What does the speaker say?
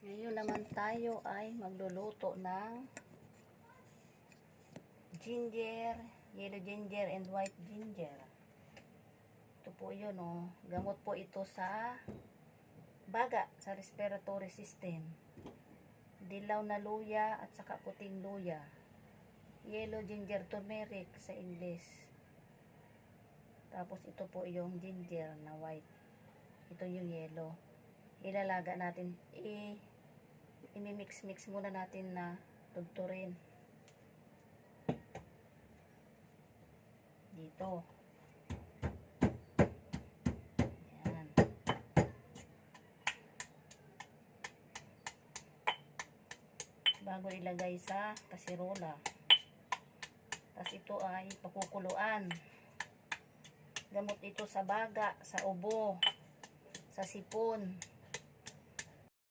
Ngayon naman tayo ay magluluto ng ginger, yellow ginger and white ginger. Ito po yun, oh. Gamot po ito sa baga, sa respiratory system. Dilaw na luya at saka puting luya. Yellow ginger, turmeric sa English. Tapos ito po yung ginger na white. Ito yung yellow. Ilalaga natin, imimix-mix muna natin na tugturin. Dito. Ayan. Bago ilagay sa kasirola. Tapos ito ay pakukuluan. Gamot ito sa baga, sa ubo, sa sipon.